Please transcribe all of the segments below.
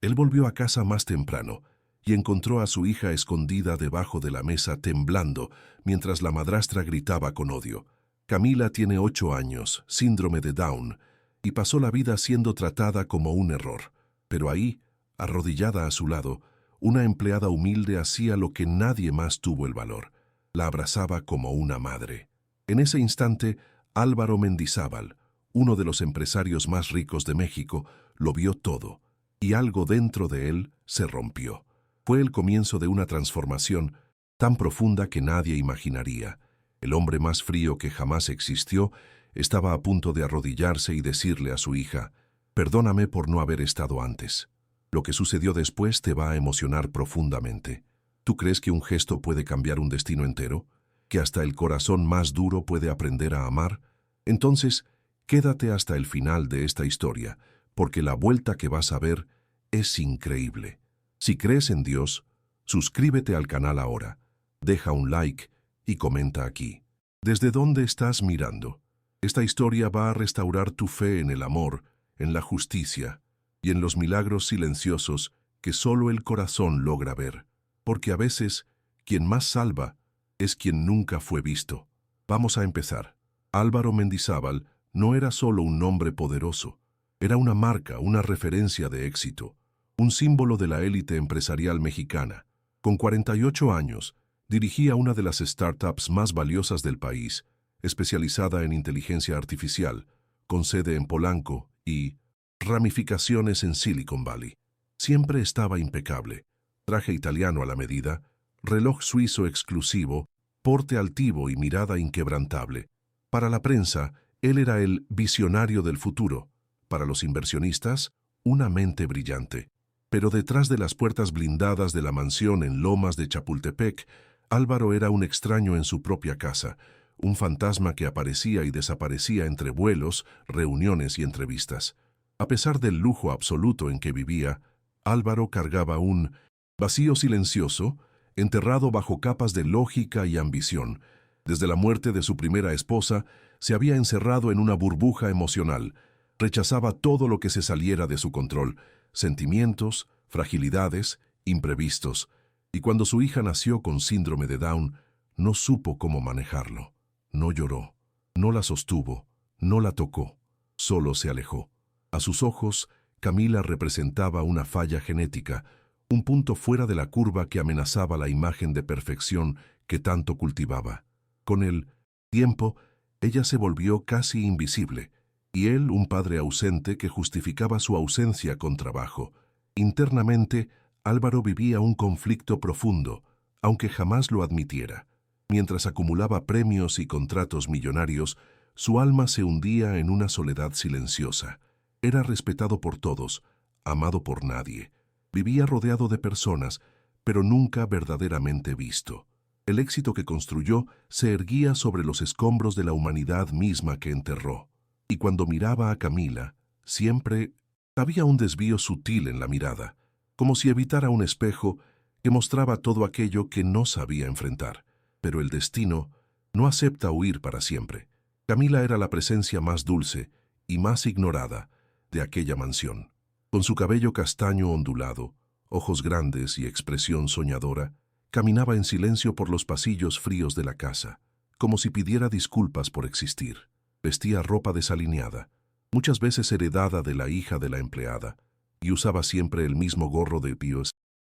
Él volvió a casa más temprano y encontró a su hija escondida debajo de la mesa temblando mientras la madrastra gritaba con odio. Camila tiene 8 años, síndrome de Down, y pasó la vida siendo tratada como un error. Pero ahí, arrodillada a su lado, una empleada humilde hacía lo que nadie más tuvo el valor. La abrazaba como una madre. En ese instante, Álvaro Mendizábal, uno de los empresarios más ricos de México, lo vio todo, y algo dentro de él se rompió. Fue el comienzo de una transformación tan profunda que nadie imaginaría. El hombre más frío que jamás existió estaba a punto de arrodillarse y decirle a su hija: «Perdóname por no haber estado antes». Lo que sucedió después te va a emocionar profundamente. ¿Tú crees que un gesto puede cambiar un destino entero? ¿Que hasta el corazón más duro puede aprender a amar? Entonces, quédate hasta el final de esta historia, porque la vuelta que vas a ver es increíble. Si crees en Dios, suscríbete al canal ahora, deja un like y comenta aquí. ¿Desde dónde estás mirando? Esta historia va a restaurar tu fe en el amor, en la justicia y en los milagros silenciosos que solo el corazón logra ver. Porque a veces, quien más salva es quien nunca fue visto. Vamos a empezar. Álvaro Mendizábal no era solo un nombre poderoso, era una marca, una referencia de éxito, un símbolo de la élite empresarial mexicana. Con 48 años, dirigía una de las startups más valiosas del país, especializada en inteligencia artificial, con sede en Polanco y ramificaciones en Silicon Valley. Siempre estaba impecable, traje italiano a la medida, reloj suizo exclusivo, porte altivo y mirada inquebrantable. Para la prensa, él era el visionario del futuro. Para los inversionistas, una mente brillante. Pero detrás de las puertas blindadas de la mansión en Lomas de Chapultepec, Álvaro era un extraño en su propia casa, un fantasma que aparecía y desaparecía entre vuelos, reuniones y entrevistas. A pesar del lujo absoluto en que vivía, Álvaro cargaba un vacío silencioso, enterrado bajo capas de lógica y ambición. Desde la muerte de su primera esposa, se había encerrado en una burbuja emocional. Rechazaba todo lo que se saliera de su control, sentimientos, fragilidades, imprevistos. Y cuando su hija nació con síndrome de Down, no supo cómo manejarlo. No lloró, no la sostuvo, no la tocó, solo se alejó. A sus ojos, Camila representaba una falla genética, un punto fuera de la curva que amenazaba la imagen de perfección que tanto cultivaba. Con el tiempo, ella se volvió casi invisible, y él un padre ausente que justificaba su ausencia con trabajo. Internamente, Álvaro vivía un conflicto profundo, aunque jamás lo admitiera. Mientras acumulaba premios y contratos millonarios, su alma se hundía en una soledad silenciosa. Era respetado por todos, amado por nadie. Vivía rodeado de personas, pero nunca verdaderamente visto. El éxito que construyó se erguía sobre los escombros de la humanidad misma que enterró. Y cuando miraba a Camila, siempre había un desvío sutil en la mirada, como si evitara un espejo que mostraba todo aquello que no sabía enfrentar. Pero el destino no acepta huir para siempre. Camila era la presencia más dulce y más ignorada de aquella mansión. Con su cabello castaño ondulado, ojos grandes y expresión soñadora, caminaba en silencio por los pasillos fríos de la casa, como si pidiera disculpas por existir. Vestía ropa desalineada, muchas veces heredada de la hija de la empleada, y usaba siempre el mismo gorro de pios,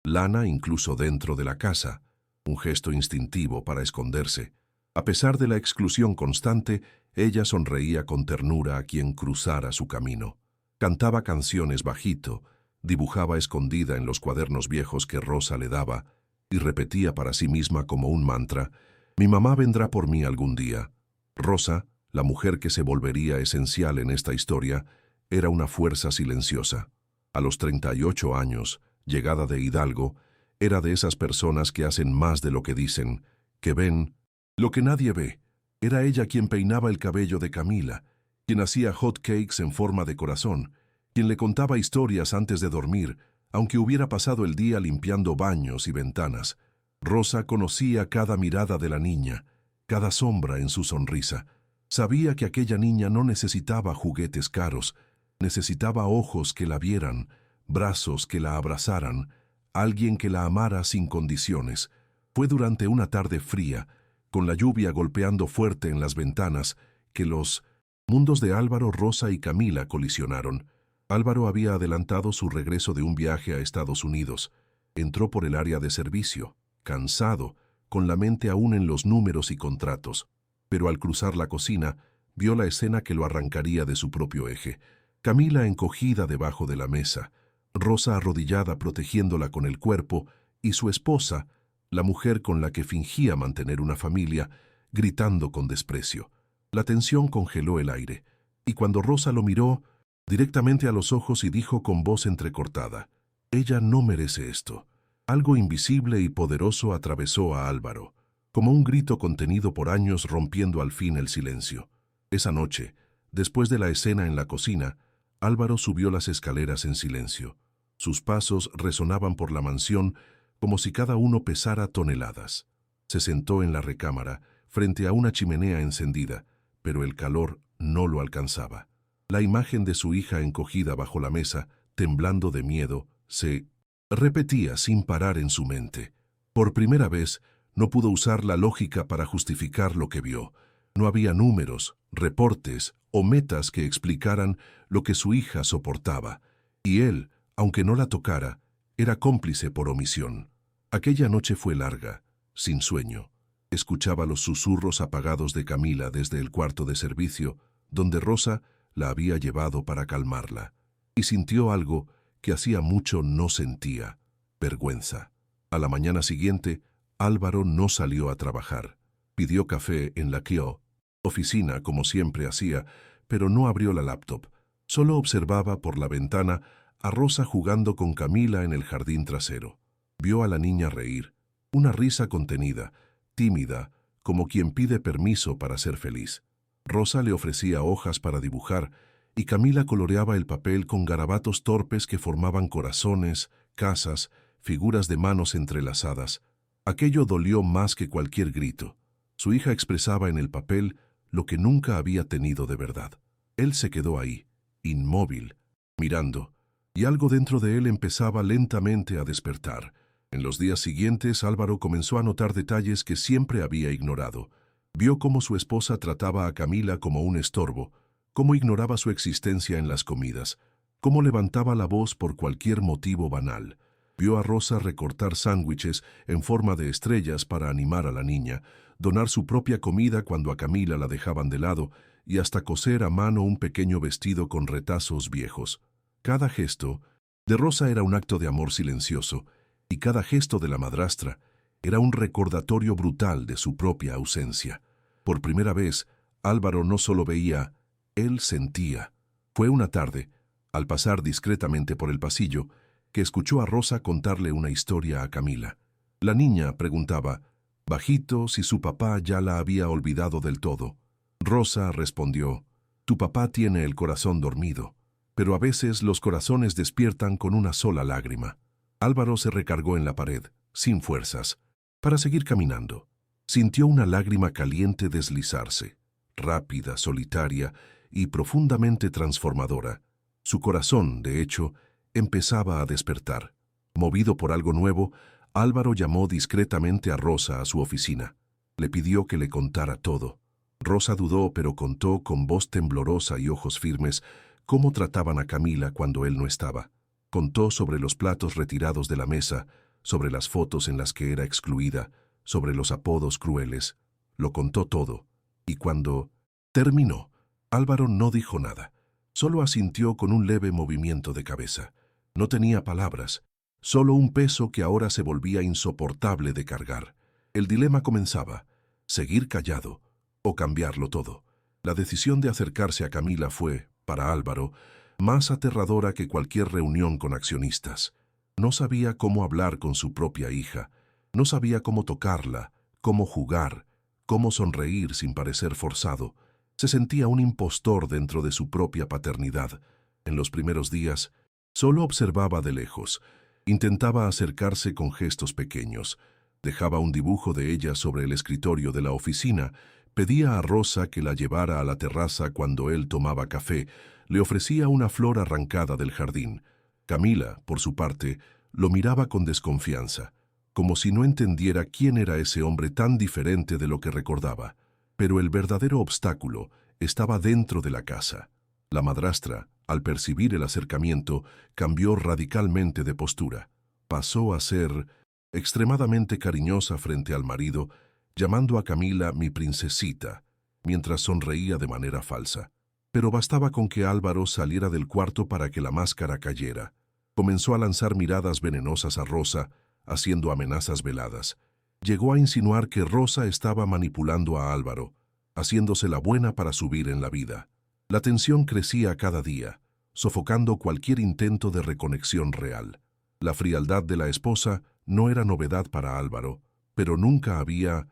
lana incluso dentro de la casa, un gesto instintivo para esconderse. A pesar de la exclusión constante, ella sonreía con ternura a quien cruzara su camino. Cantaba canciones bajito, dibujaba escondida en los cuadernos viejos que Rosa le daba, y repetía para sí misma como un mantra: «Mi mamá vendrá por mí algún día». Rosa, la mujer que se volvería esencial en esta historia, era una fuerza silenciosa. A los 38 años, llegada de Hidalgo, era de esas personas que hacen más de lo que dicen, que ven lo que nadie ve. Era ella quien peinaba el cabello de Camila, quien hacía hot cakes en forma de corazón, quien le contaba historias antes de dormir, aunque hubiera pasado el día limpiando baños y ventanas. Rosa conocía cada mirada de la niña, cada sombra en su sonrisa. Sabía que aquella niña no necesitaba juguetes caros, necesitaba ojos que la vieran, brazos que la abrazaran, alguien que la amara sin condiciones. Fue durante una tarde fría, con la lluvia golpeando fuerte en las ventanas, que los mundos de Álvaro, Rosa y Camila colisionaron. Álvaro había adelantado su regreso de un viaje a Estados Unidos. Entró por el área de servicio, cansado, con la mente aún en los números y contratos. Pero al cruzar la cocina, vio la escena que lo arrancaría de su propio eje. Camila encogida debajo de la mesa, Rosa arrodillada protegiéndola con el cuerpo, y su esposa, la mujer con la que fingía mantener una familia, gritando con desprecio. La tensión congeló el aire, y cuando Rosa lo miró directamente a los ojos y dijo con voz entrecortada, «Ella no merece esto». Algo invisible y poderoso atravesó a Álvaro, como un grito contenido por años rompiendo al fin el silencio. Esa noche, después de la escena en la cocina, Álvaro subió las escaleras en silencio. Sus pasos resonaban por la mansión como si cada uno pesara toneladas. Se sentó en la recámara, frente a una chimenea encendida, pero el calor no lo alcanzaba. La imagen de su hija encogida bajo la mesa, temblando de miedo, se repetía sin parar en su mente. Por primera vez, no pudo usar la lógica para justificar lo que vio. No había números, reportes o metas que explicaran lo que su hija soportaba, y él, aunque no la tocara, era cómplice por omisión. Aquella noche fue larga, sin sueño. Escuchaba los susurros apagados de Camila desde el cuarto de servicio, donde Rosa la había llevado para calmarla, y sintió algo que hacía mucho no sentía: vergüenza. A la mañana siguiente, Álvaro no salió a trabajar. Pidió café en la oficina, como siempre hacía, pero no abrió la laptop. Solo observaba por la ventana a Rosa jugando con Camila en el jardín trasero. Vio a la niña reír, una risa contenida, tímida, como quien pide permiso para ser feliz. Rosa le ofrecía hojas para dibujar y Camila coloreaba el papel con garabatos torpes que formaban corazones, casas, figuras de manos entrelazadas. Aquello dolió más que cualquier grito. Su hija expresaba en el papel lo que nunca había tenido de verdad. Él se quedó ahí, inmóvil, mirando, y algo dentro de él empezaba lentamente a despertar. En los días siguientes, Álvaro comenzó a notar detalles que siempre había ignorado. Vio cómo su esposa trataba a Camila como un estorbo, cómo ignoraba su existencia en las comidas, cómo levantaba la voz por cualquier motivo banal. Vio a Rosa recortar sándwiches en forma de estrellas para animar a la niña, donar su propia comida cuando a Camila la dejaban de lado y hasta coser a mano un pequeño vestido con retazos viejos. Cada gesto de Rosa era un acto de amor silencioso, y cada gesto de la madrastra era un recordatorio brutal de su propia ausencia. Por primera vez, Álvaro no solo veía, él sentía. Fue una tarde, al pasar discretamente por el pasillo, que escuchó a Rosa contarle una historia a Camila. La niña preguntaba, bajito, si su papá ya la había olvidado del todo. Rosa respondió, tu papá tiene el corazón dormido, pero a veces los corazones despiertan con una sola lágrima. Álvaro se recargó en la pared, sin fuerzas, para seguir caminando. Sintió una lágrima caliente deslizarse, rápida, solitaria y profundamente transformadora. Su corazón, de hecho, empezaba a despertar. Movido por algo nuevo, Álvaro llamó discretamente a Rosa a su oficina. Le pidió que le contara todo. Rosa dudó, pero contó con voz temblorosa y ojos firmes cómo trataban a Camila cuando él no estaba. Contó sobre los platos retirados de la mesa, sobre las fotos en las que era excluida, sobre los apodos crueles. Lo contó todo, y cuando terminó, Álvaro no dijo nada. Solo asintió con un leve movimiento de cabeza. No tenía palabras, solo un peso que ahora se volvía insoportable de cargar. El dilema comenzaba: seguir callado o cambiarlo todo. La decisión de acercarse a Camila fue, para Álvaro, más aterradora que cualquier reunión con accionistas. No sabía cómo hablar con su propia hija, no sabía cómo tocarla, cómo jugar, cómo sonreír sin parecer forzado. Se sentía un impostor dentro de su propia paternidad. En los primeros días, solo observaba de lejos. Intentaba acercarse con gestos pequeños. Dejaba un dibujo de ella sobre el escritorio de la oficina. Pedía a Rosa que la llevara a la terraza cuando él tomaba café. Le ofrecía una flor arrancada del jardín. Camila, por su parte, lo miraba con desconfianza, como si no entendiera quién era ese hombre tan diferente de lo que recordaba. Pero el verdadero obstáculo estaba dentro de la casa. La madrastra, al percibir el acercamiento, cambió radicalmente de postura. Pasó a ser extremadamente cariñosa frente al marido, llamando a Camila mi princesita, mientras sonreía de manera falsa. Pero bastaba con que Álvaro saliera del cuarto para que la máscara cayera. Comenzó a lanzar miradas venenosas a Rosa, haciendo amenazas veladas. Llegó a insinuar que Rosa estaba manipulando a Álvaro, haciéndose la buena para subir en la vida. La tensión crecía cada día, sofocando cualquier intento de reconexión real. La frialdad de la esposa no era novedad para Álvaro, pero nunca había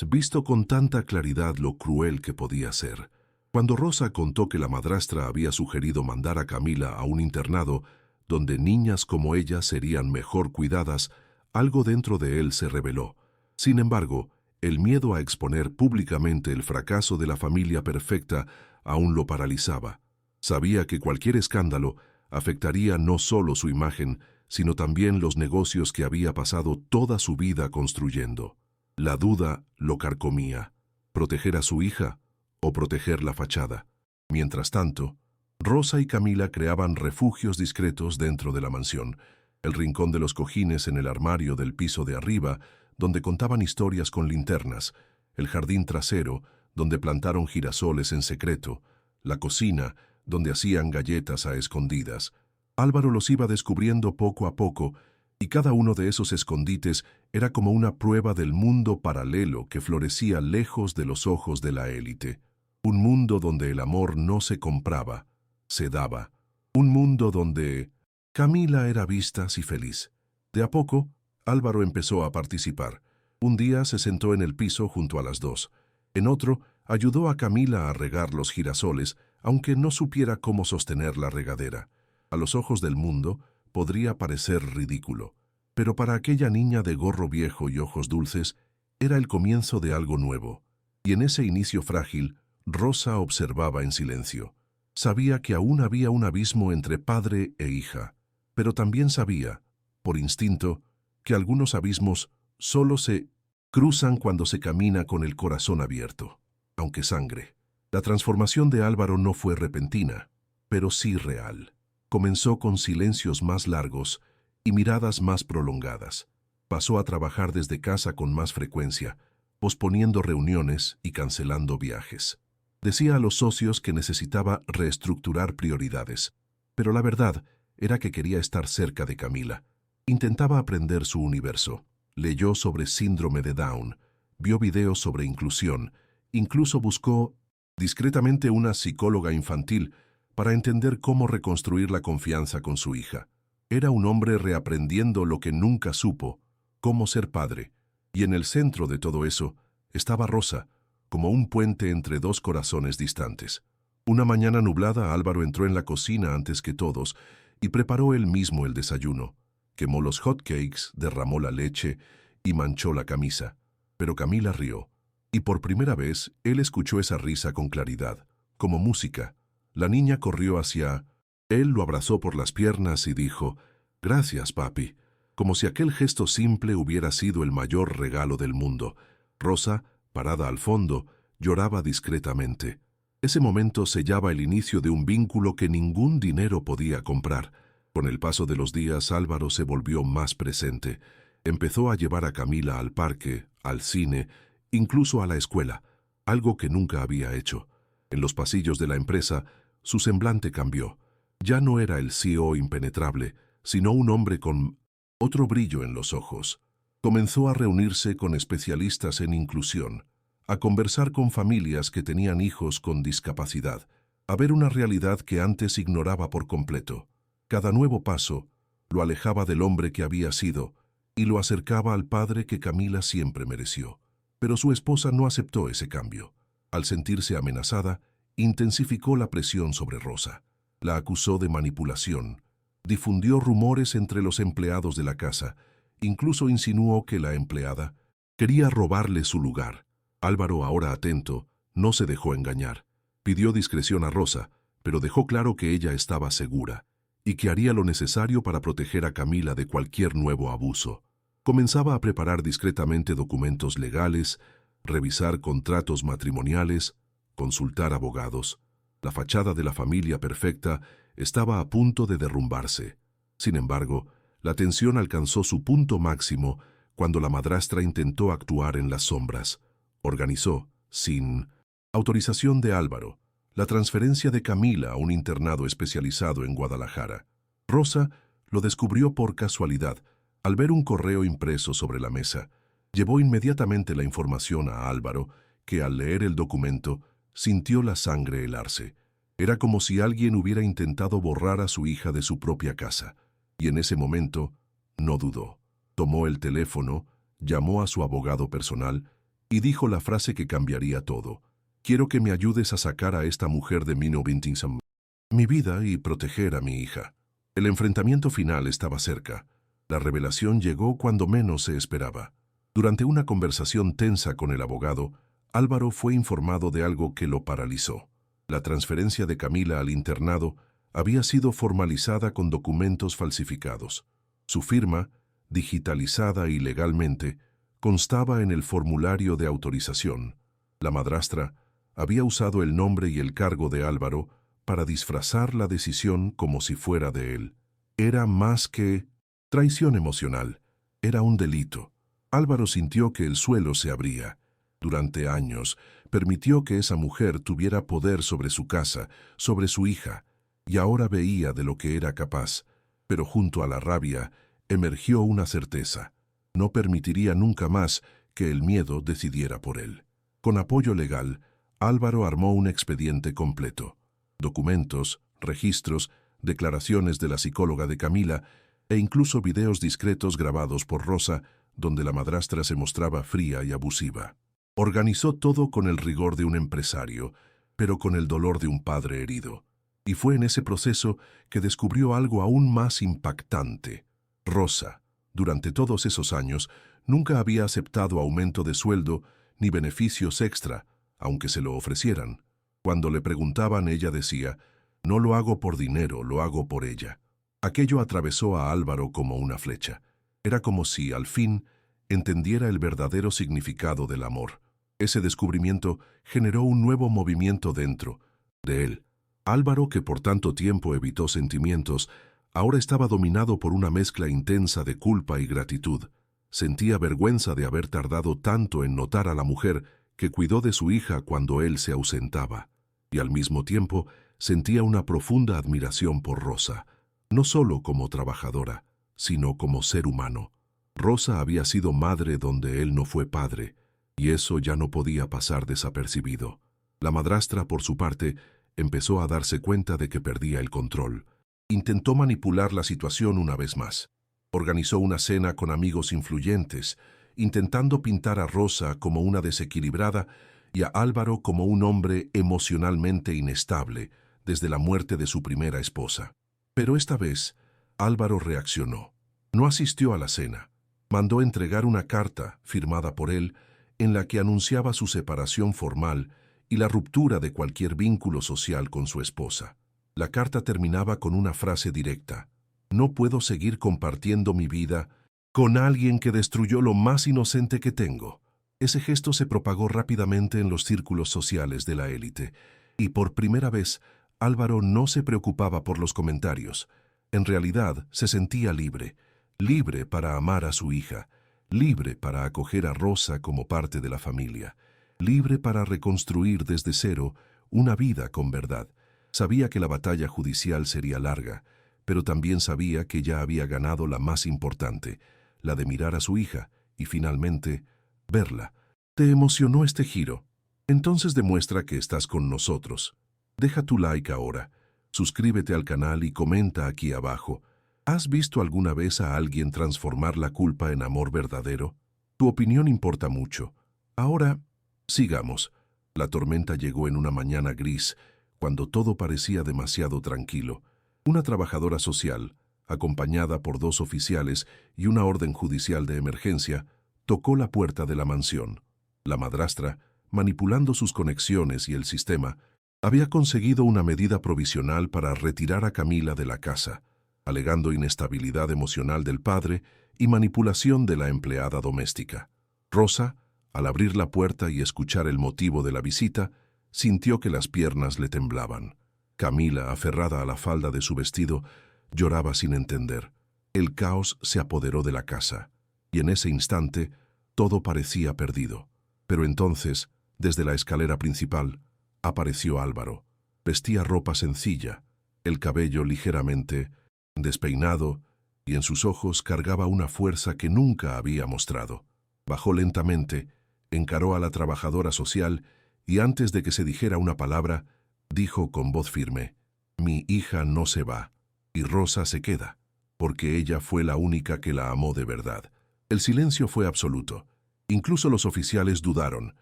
visto con tanta claridad lo cruel que podía ser. Cuando Rosa contó que la madrastra había sugerido mandar a Camila a un internado donde niñas como ella serían mejor cuidadas, algo dentro de él se rebeló. Sin embargo, el miedo a exponer públicamente el fracaso de la familia perfecta aún lo paralizaba. Sabía que cualquier escándalo afectaría no solo su imagen, sino también los negocios que había pasado toda su vida construyendo. La duda lo carcomía: ¿proteger a su hija o proteger la fachada? Mientras tanto, Rosa y Camila creaban refugios discretos dentro de la mansión: el rincón de los cojines en el armario del piso de arriba, donde contaban historias con linternas; el jardín trasero, donde plantaron girasoles en secreto; la cocina, donde hacían galletas a escondidas. Álvaro los iba descubriendo poco a poco, y cada uno de esos escondites era como una prueba del mundo paralelo que florecía lejos de los ojos de la élite. Un mundo donde el amor no se compraba, se daba. Un mundo donde Camila era vista y feliz. De a poco, Álvaro empezó a participar. Un día se sentó en el piso junto a las dos. En otro, ayudó a Camila a regar los girasoles, aunque no supiera cómo sostener la regadera. A los ojos del mundo, podría parecer ridículo, pero para aquella niña de gorro viejo y ojos dulces, era el comienzo de algo nuevo. Y en ese inicio frágil, Rosa observaba en silencio. Sabía que aún había un abismo entre padre e hija, pero también sabía, por instinto, que algunos abismos solo se cruzan cuando se camina con el corazón abierto, aunque sangre. La transformación de Álvaro no fue repentina, pero sí real. Comenzó con silencios más largos y miradas más prolongadas. Pasó a trabajar desde casa con más frecuencia, posponiendo reuniones y cancelando viajes. Decía a los socios que necesitaba reestructurar prioridades, pero la verdad era que quería estar cerca de Camila. Intentaba aprender su universo. Leyó sobre síndrome de Down, vio videos sobre inclusión, incluso buscó discretamente una psicóloga infantil para entender cómo reconstruir la confianza con su hija. Era un hombre reaprendiendo lo que nunca supo: cómo ser padre. Y en el centro de todo eso estaba Rosa, como un puente entre dos corazones distantes. Una mañana nublada, Álvaro entró en la cocina antes que todos y preparó él mismo el desayuno. Quemó los hot cakes, derramó la leche y manchó la camisa. Pero Camila rió, y por primera vez él escuchó esa risa con claridad, como música. La niña corrió hacia él, lo abrazó por las piernas y dijo: «Gracias, papi», como si aquel gesto simple hubiera sido el mayor regalo del mundo. Rosa, parada al fondo, lloraba discretamente. Ese momento sellaba el inicio de un vínculo que ningún dinero podía comprar. Con el paso de los días, Álvaro se volvió más presente. Empezó a llevar a Camila al parque, al cine, incluso a la escuela, algo que nunca había hecho. En los pasillos de la empresa, su semblante cambió. Ya no era el CEO impenetrable, sino un hombre con otro brillo en los ojos. Comenzó a reunirse con especialistas en inclusión, a conversar con familias que tenían hijos con discapacidad, a ver una realidad que antes ignoraba por completo. Cada nuevo paso lo alejaba del hombre que había sido y lo acercaba al padre que Camila siempre mereció. Pero su esposa no aceptó ese cambio. Al sentirse amenazada, intensificó la presión sobre Rosa. La acusó de manipulación, difundió rumores entre los empleados de la casa, incluso insinuó que la empleada quería robarle su lugar. Álvaro, ahora atento, no se dejó engañar. Pidió discreción a Rosa, pero dejó claro que ella estaba segura, y que haría lo necesario para proteger a Camila de cualquier nuevo abuso. Comenzaba a preparar discretamente documentos legales, revisar contratos matrimoniales, consultar abogados. La fachada de la familia perfecta estaba a punto de derrumbarse. Sin embargo, la tensión alcanzó su punto máximo cuando la madrastra intentó actuar en las sombras. Organizó, sin autorización de Álvaro, la transferencia de Camila a un internado especializado en Guadalajara. Rosa lo descubrió por casualidad al ver un correo impreso sobre la mesa. Llevó inmediatamente la información a Álvaro, que al leer el documento sintió la sangre helarse. Era como si alguien hubiera intentado borrar a su hija de su propia casa. Y en ese momento no dudó. Tomó el teléfono, llamó a su abogado personal y dijo la frase que cambiaría todo. Quiero que me ayudes a sacar a esta mujer de mi vida y proteger a mi hija. El enfrentamiento final estaba cerca. La revelación llegó cuando menos se esperaba. Durante una conversación tensa con el abogado, Álvaro fue informado de algo que lo paralizó. La transferencia de Camila al internado había sido formalizada con documentos falsificados. Su firma, digitalizada ilegalmente, constaba en el formulario de autorización. La madrastra había usado el nombre y el cargo de Álvaro para disfrazar la decisión como si fuera de él. Era más que traición emocional, era un delito. Álvaro sintió que el suelo se abría. Durante años, permitió que esa mujer tuviera poder sobre su casa, sobre su hija, y ahora veía de lo que era capaz. Pero junto a la rabia emergió una certeza. No permitiría nunca más que el miedo decidiera por él. Con apoyo legal, Álvaro armó un expediente completo. Documentos, registros, declaraciones de la psicóloga de Camila e incluso videos discretos grabados por Rosa, donde la madrastra se mostraba fría y abusiva. Organizó todo con el rigor de un empresario, pero con el dolor de un padre herido. Y fue en ese proceso que descubrió algo aún más impactante. Rosa, durante todos esos años, nunca había aceptado aumento de sueldo ni beneficios extra, aunque se lo ofrecieran. Cuando le preguntaban, ella decía, «No lo hago por dinero, lo hago por ella». Aquello atravesó a Álvaro como una flecha. Era como si, al fin, entendiera el verdadero significado del amor. Ese descubrimiento generó un nuevo movimiento dentro de él. Álvaro, que por tanto tiempo evitó sentimientos, ahora estaba dominado por una mezcla intensa de culpa y gratitud. Sentía vergüenza de haber tardado tanto en notar a la mujer que cuidó de su hija cuando él se ausentaba. Y al mismo tiempo sentía una profunda admiración por Rosa, no solo como trabajadora, sino como ser humano. Rosa había sido madre donde él no fue padre, y eso ya no podía pasar desapercibido. La madrastra, por su parte, empezó a darse cuenta de que perdía el control. Intentó manipular la situación una vez más. Organizó una cena con amigos influyentes, intentando pintar a Rosa como una desequilibrada y a Álvaro como un hombre emocionalmente inestable desde la muerte de su primera esposa. Pero esta vez, Álvaro reaccionó. No asistió a la cena. Mandó entregar una carta, firmada por él, en la que anunciaba su separación formal y la ruptura de cualquier vínculo social con su esposa. La carta terminaba con una frase directa: «No puedo seguir compartiendo mi vida con alguien que destruyó lo más inocente que tengo». Ese gesto se propagó rápidamente en los círculos sociales de la élite, y por primera vez Álvaro no se preocupaba por los comentarios. En realidad se sentía libre, libre para amar a su hija, libre para acoger a Rosa como parte de la familia, libre para reconstruir desde cero una vida con verdad. Sabía que la batalla judicial sería larga, pero también sabía que ya había ganado la más importante, la de mirar a su hija y finalmente verla. ¿Te emocionó este giro? Entonces demuestra que estás con nosotros. Deja tu like ahora, suscríbete al canal y comenta aquí abajo. ¿Has visto alguna vez a alguien transformar la culpa en amor verdadero? Tu opinión importa mucho. Ahora, sigamos. La tormenta llegó en una mañana gris, cuando todo parecía demasiado tranquilo. Una trabajadora social, acompañada por 2 oficiales y una orden judicial de emergencia, tocó la puerta de la mansión. La madrastra, manipulando sus conexiones y el sistema, había conseguido una medida provisional para retirar a Camila de la casa. alegando inestabilidad emocional del padre y manipulación de la empleada doméstica. Rosa, al abrir la puerta y escuchar el motivo de la visita, sintió que las piernas le temblaban. Camila, aferrada a la falda de su vestido, lloraba sin entender. El caos se apoderó de la casa, y en ese instante todo parecía perdido. Pero entonces, desde la escalera principal, apareció Álvaro. Vestía ropa sencilla, el cabello ligeramente despeinado, y en sus ojos cargaba una fuerza que nunca había mostrado. Bajó lentamente, encaró a la trabajadora social y antes de que se dijera una palabra, dijo con voz firme: «Mi hija no se va, y Rosa se queda, porque ella fue la única que la amó de verdad». El silencio fue absoluto. Incluso los oficiales dudaron.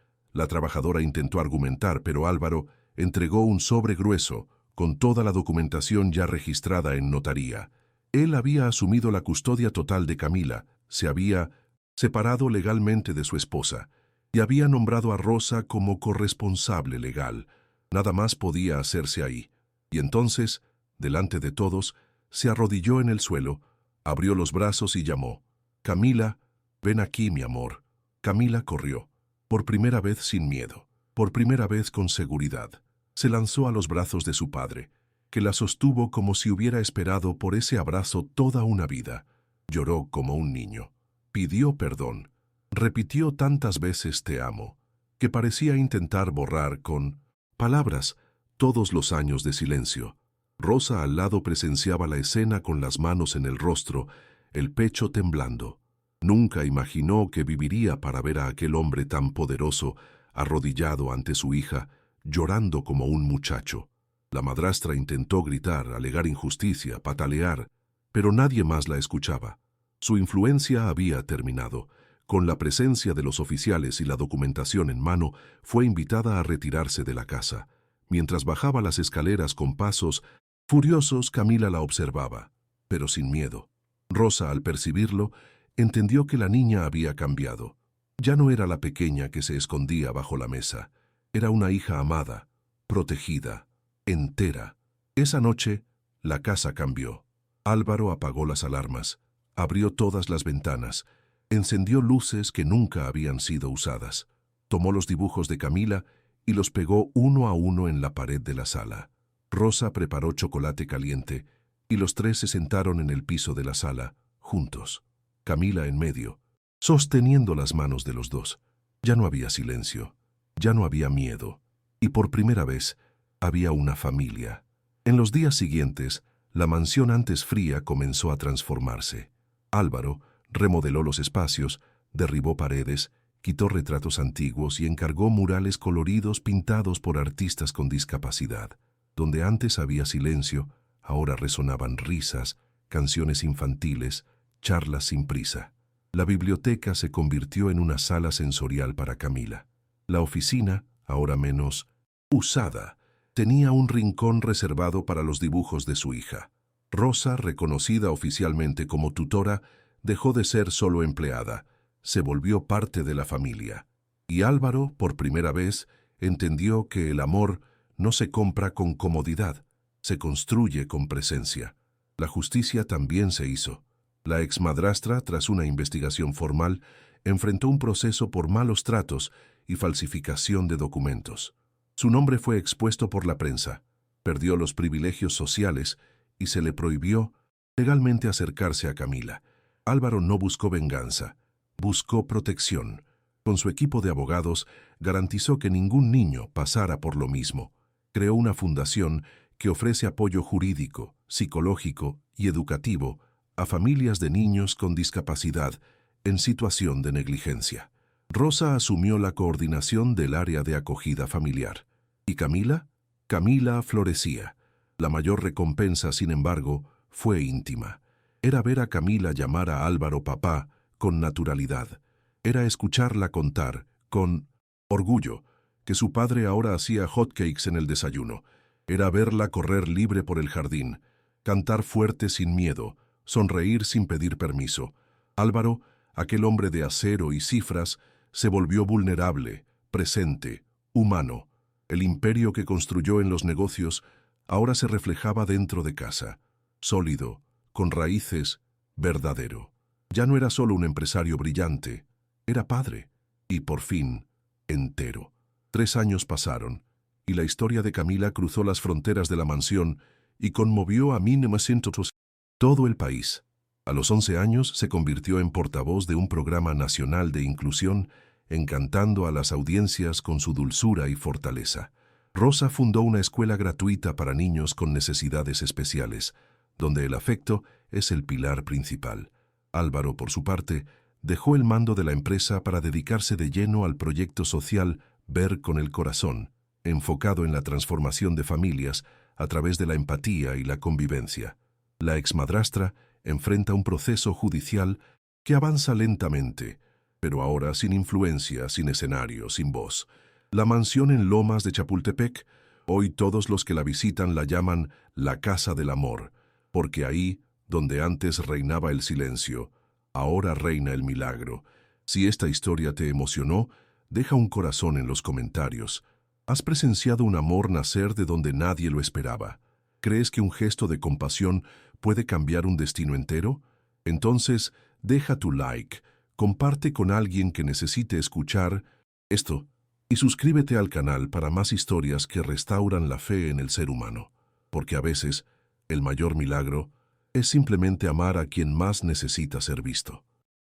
La trabajadora intentó argumentar, pero Álvaro entregó un sobre grueso con toda la documentación ya registrada en notaría. Él había asumido la custodia total de Camila, se había separado legalmente de su esposa y había nombrado a Rosa como corresponsable legal. Nada más podía hacerse ahí. Y entonces, delante de todos, se arrodilló en el suelo, abrió los brazos y llamó: «Camila, ven aquí, mi amor». Camila corrió, por primera vez sin miedo, por primera vez con seguridad. Se lanzó a los brazos de su padre, que la sostuvo como si hubiera esperado por ese abrazo toda una vida. Lloró como un niño. Pidió perdón. Repitió tantas veces «te amo», que parecía intentar borrar con palabras todos los años de silencio. Rosa al lado presenciaba la escena con las manos en el rostro, el pecho temblando. Nunca imaginó que viviría para ver a aquel hombre tan poderoso, arrodillado ante su hija, llorando como un muchacho. La madrastra intentó gritar, alegar injusticia, patalear, pero nadie más la escuchaba. Su influencia había terminado. Con la presencia de los oficiales y la documentación en mano, fue invitada a retirarse de la casa. Mientras bajaba las escaleras con pasos furiosos, Camila la observaba, pero sin miedo. Rosa, al percibirlo, entendió que la niña había cambiado. Ya no era la pequeña que se escondía bajo la mesa. Era una hija amada, protegida, entera. Esa noche, la casa cambió. Álvaro apagó las alarmas, abrió todas las ventanas, encendió luces que nunca habían sido usadas, tomó los dibujos de Camila y los pegó uno a uno en la pared de la sala. Rosa preparó chocolate caliente y los tres se sentaron en el piso de la sala, juntos. Camila en medio, sosteniendo las manos de los dos. Ya no había silencio, ya no había miedo, y por primera vez había una familia. En los días siguientes, la mansión antes fría comenzó a transformarse. Álvaro remodeló los espacios, derribó paredes, quitó retratos antiguos y encargó murales coloridos pintados por artistas con discapacidad. Donde antes había silencio, ahora resonaban risas, canciones infantiles, charlas sin prisa. La biblioteca se convirtió en una sala sensorial para Camila. La oficina, ahora menos usada, tenía un rincón reservado para los dibujos de su hija. Rosa, reconocida oficialmente como tutora, dejó de ser solo empleada, se volvió parte de la familia. Y Álvaro, por primera vez, entendió que el amor no se compra con comodidad, se construye con presencia. La justicia también se hizo. La exmadrastra, tras una investigación formal, enfrentó un proceso por malos tratos y falsificación de documentos. Su nombre fue expuesto por la prensa, perdió los privilegios sociales y se le prohibió legalmente acercarse a Camila. Álvaro no buscó venganza, buscó protección. Con su equipo de abogados, garantizó que ningún niño pasara por lo mismo. Creó una fundación que ofrece apoyo jurídico, psicológico y educativo a familias de niños con discapacidad en situación de negligencia. Rosa asumió la coordinación del área de acogida familiar. ¿Y Camila? Camila florecía. La mayor recompensa, sin embargo, fue íntima. Era ver a Camila llamar a Álvaro papá con naturalidad. Era escucharla contar, con orgullo, que su padre ahora hacía hotcakes en el desayuno. Era verla correr libre por el jardín, cantar fuerte sin miedo, sonreír sin pedir permiso. Álvaro, aquel hombre de acero y cifras, se volvió vulnerable, presente, humano. El imperio que construyó en los negocios ahora se reflejaba dentro de casa, sólido, con raíces, verdadero. Ya no era solo un empresario brillante, era padre, y por fin, entero. 3 años pasaron, y la historia de Camila cruzó las fronteras de la mansión y conmovió a 1900 todo el país. A los 11 años se convirtió en portavoz de un programa nacional de inclusión, encantando a las audiencias con su dulzura y fortaleza. Rosa fundó una escuela gratuita para niños con necesidades especiales, donde el afecto es el pilar principal. Álvaro, por su parte, dejó el mando de la empresa para dedicarse de lleno al proyecto social Ver con el Corazón, enfocado en la transformación de familias a través de la empatía y la convivencia. La exmadrastra enfrenta un proceso judicial que avanza lentamente, pero ahora sin influencia, sin escenario, sin voz. La mansión en Lomas de Chapultepec, hoy todos los que la visitan la llaman la Casa del Amor, porque ahí, donde antes reinaba el silencio, ahora reina el milagro. Si esta historia te emocionó, deja un corazón en los comentarios. ¿Has presenciado un amor nacer de donde nadie lo esperaba? ¿Crees que un gesto de compasión puede cambiar un destino entero? Entonces, deja tu like, comparte con alguien que necesite escuchar esto y suscríbete al canal para más historias que restauran la fe en el ser humano, porque a veces el mayor milagro es simplemente amar a quien más necesita ser visto.